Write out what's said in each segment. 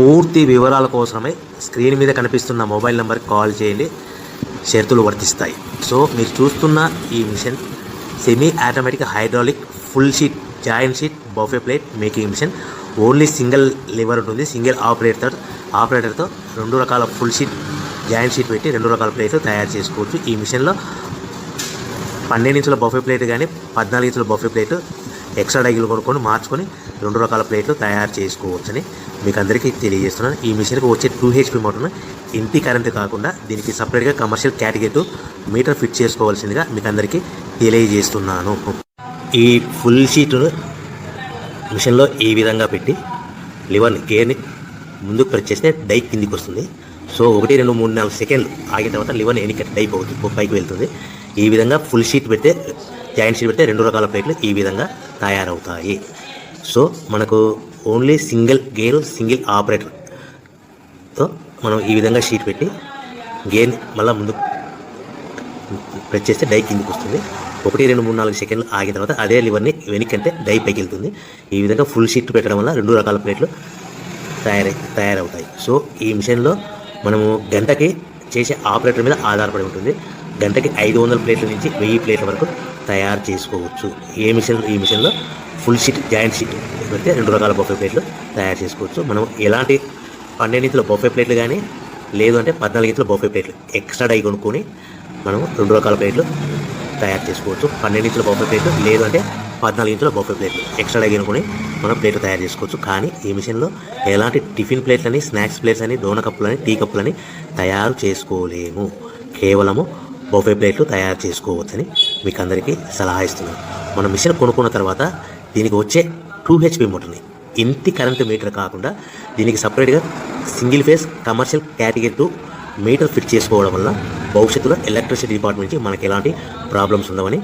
పూర్తి వివరాల కోసమే స్క్రీన్ మీద కనిపిస్తున్న మొబైల్ నెంబర్కి కాల్ చేయండి, షరతులు వర్తిస్తాయి. సో మీరు చూస్తున్న ఈ machine semi automatic hydraulic full sheet joint sheet buffet plate making machine. Only single lever ఉంటుంది, సింగిల్ ఆపరేటర్తో 2 రకాల ఫుల్ షీట్ జాయింట్ షీట్ పెట్టి 2 రకాల ప్లేట్లు తయారు చేసుకోవచ్చు. ఈ మిషన్లో 12 ఇంచుల బఫే ప్లేట్ కానీ 14 ఇంచుల బఫే ప్లేట్ ఎక్స్ట్రా డైగులు కొనుక్కొని మార్చుకొని 2 రకాల ప్లేట్లు తయారు చేసుకోవచ్చని మీకు అందరికీ తెలియజేస్తున్నాను. ఈ మిషన్కి వచ్చే 2 HP మోటార్ను ఇంటి కరెంటు కాకుండా దీనికి సపరేట్గా కమర్షియల్ కేటగిరీ మీటర్ ఫిట్ చేసుకోవాల్సిందిగా మీకు అందరికీ తెలియజేస్తున్నాను. ఈ ఫుల్ షీట్ను మిషన్లో ఈ విధంగా పెట్టి లివర్ని గేర్ని ముందుకు ప్రెస్ చేస్తే డై కిందికి వస్తుంది. సో 1 2 3 4 సెకండ్లు ఆగిన తర్వాత లివర్ని ఎన్నిక డై పైకి వెళ్తుంది. ఈ విధంగా ఫుల్ షీట్ పెడితే జాయింట్ షీట్ పెడితే 2 రకాల ప్లేట్లు ఈ విధంగా తయారవుతాయి. సో మనకు ఓన్లీ సింగిల్ గేరు సింగిల్ ఆపరేటర్తో మనం ఈ విధంగా షీట్ పెట్టి గేర్ని మళ్ళీ ముందు ప్రెస్ చేస్తే డై కిందికి వస్తుంది. 1 2 3 4 సెకండ్లు ఆగిన తర్వాత అదే లివర్ని వెనక్కంటే డై పైకి వెళ్తుంది. ఈ విధంగా ఫుల్ షీట్ పెట్టడం వల్ల 2 రకాల ప్లేట్లు తయారవుతాయి. సో ఈ మిషన్లో మనము గంటకి చేసే ఆపరేటర్ మీద ఆధారపడి ఉంటుంది. గంటకి 500 ప్లేట్ల నుంచి 1000 ప్లేట్ల వరకు తయారు చేసుకోవచ్చు. ఈ మిషన్లో ఫుల్ షీట్ జాయింట్ షీట్ పెడితే 2 రకాల బఫే ప్లేట్లు తయారు చేసుకోవచ్చు. మనం ఎలాంటి 12 ఇంచుల బఫే ప్లేట్లు కానీ లేదు అంటే 14 ఇంచుల బఫే ప్లేట్లు ఎక్స్ట్రా డై కొనుక్కొని మనం 2 రకాల ప్లేట్లు తయారు చేసుకోవచ్చు. 12 ఇంచుల బఫే ప్లేట్లు లేదు అంటే 14 ఇంచుల బఫే ప్లేట్లు ఎక్స్ట్రా డై కొనుక్కొని మనం ప్లేట్లు తయారు చేసుకోవచ్చు. కానీ ఈ మిషన్లో ఎలాంటి టిఫిన్ ప్లేట్లని స్నాక్స్ ప్లేట్స్ అని డోనా కప్పులని టీ కప్పులని తయారు చేసుకోలేము. కేవలము బఫే ప్లేట్లు తయారు చేసుకోవచ్చని మీకు అందరికీ సలహా ఇస్తున్నాను. మనం మిషన్ కొనుక్కున్న తర్వాత దీనికి వచ్చే 2 HP మోటార్ని ఇంటి కరెంటు మీటర్ కాకుండా దీనికి సపరేట్గా single phase commercial category 2 metre fit చేసుకోవడం వల్ల భవిష్యత్తులో ఎలక్ట్రిసిటీ డిపార్ట్మెంట్ నుంచి మనకి ఎలాంటి ప్రాబ్లమ్స్ ఉండవని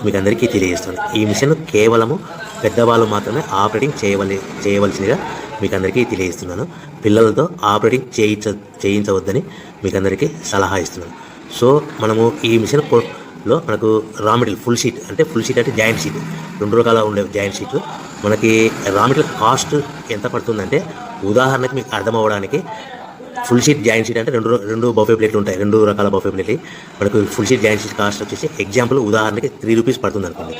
మీకు అందరికీ తెలియజేస్తాను. ఈ మిషన్ కేవలము పెద్దవాళ్ళు మాత్రమే ఆపరేటింగ్ చేయవలసిందిగా మీకు అందరికీ తెలియజేస్తున్నాను. పిల్లలతో ఆపరేటింగ్ చేయించవద్దని మీకు అందరికీ సలహా ఇస్తున్నాను. సో మనము ఈ మిషన్లో మనకు రా మెటీరియల్ ఫుల్ షీట్ అంటే జాయింట్ షీట్ 2 రకాల ఉండే జాయింట్ షీట్ మనకి రా మెటీరియల్ కాస్ట్ ఎంత పడుతుందంటే ఉదాహరణకి మీకు అర్థం అవ్వడానికి ఫుల్ షీట్ జాయింట్ షీట్ అంటే రెండు బఫే ప్లేట్లు ఉంటాయి, 2 రకాల బఫే ప్లేట్లు. మనకు full sheet joint sheet cost వచ్చేసి ఎగ్జాంపుల్ ఉదాహరణకి 3 రూపీస్ పడుతుంది అనుకోండి.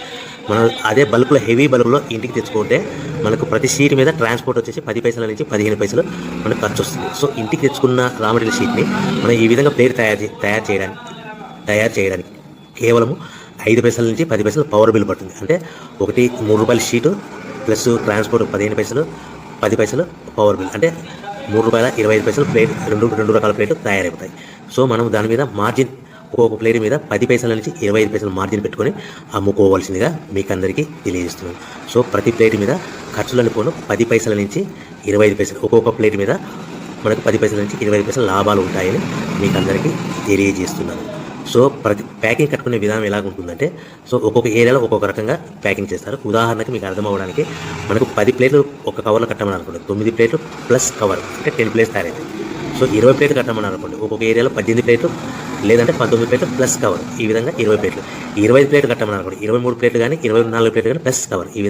మనం అదే బల్క్లో హెవీ బల్క్లో ఇంటికి తెచ్చుకుంటే మనకు ప్రతి షీట్ మీద ట్రాన్స్పోర్ట్ వచ్చేసి 10 పైసల నుంచి 15 పైసలు మనకు ఖర్చు వస్తుంది. సో ఇంటికి తెచ్చుకున్న రా మెటీరియల్ షీట్ని మనం ఈ విధంగా ప్లేట్ తయారు చేయడానికి కేవలము 5 పైసల నుంచి 10 పైసలు పవర్ బిల్ పడుతుంది. అంటే ఒకటి 3 రూపాయల షీటు ప్లస్ ట్రాన్స్పోర్ట్ 15 పైసలు 10 పైసలు పవర్ బిల్ అంటే 3 రూపాయల 25 పైసలు ప్లేట్ 2 రకాల ప్లేట్లు తయారైపోతాయి. సో మనం దాని మీద మార్జిన్ ఒక్కొక్క ప్లేట్ మీద 10 పైసల నుంచి 25 పైసలు మార్జిన్ పెట్టుకొని అమ్ముకోవాల్సిందిగా మీకు అందరికీ తెలియజేస్తున్నాను. సో ప్రతి ప్లేట్ మీద ఖర్చులను పోను 10 పైసల నుంచి 25 పైసలు ఒక్కొక్క ప్లేట్ మీద మనకు 10 పైసల నుంచి 25 పైసలు లాభాలు ఉంటాయని మీకు అందరికీ తెలియజేస్తున్నాను. సో ప్రతి ప్యాకింగ్ కట్టుకునే విధానం ఎలాగ ఉంటుందంటే సో ఒక్కొక్క ఏరియాలో ఒక్కొక్క రకంగా ప్యాకింగ్ చేస్తారు. ఉదాహరణకి మీకు అర్థం అవ్వడానికి మనకు 10 ప్లేట్లు ఒక కవర్లో కట్టమని అనుకోండి, 9 ప్లేట్లు ప్లస్ కవర్ అంటే 10 ప్లేట్స్ తయారవుతాయి. సో 20 ప్లేట్లు కట్టమని అనుకోండి, ఒక్కొక్క ఏరియాలో 18 ప్లేట్లు లేదంటే 19 ప్లేట్లు ప్లస్ కవర్, ఈ విధంగా 20 ప్లేట్లు. 25 ప్లేట్లు కట్టమని అనుకోండి, 23 ప్లేట్లు కానీ 24 ప్లేట్లు కానీ ప్లస్ కవర్, ఈ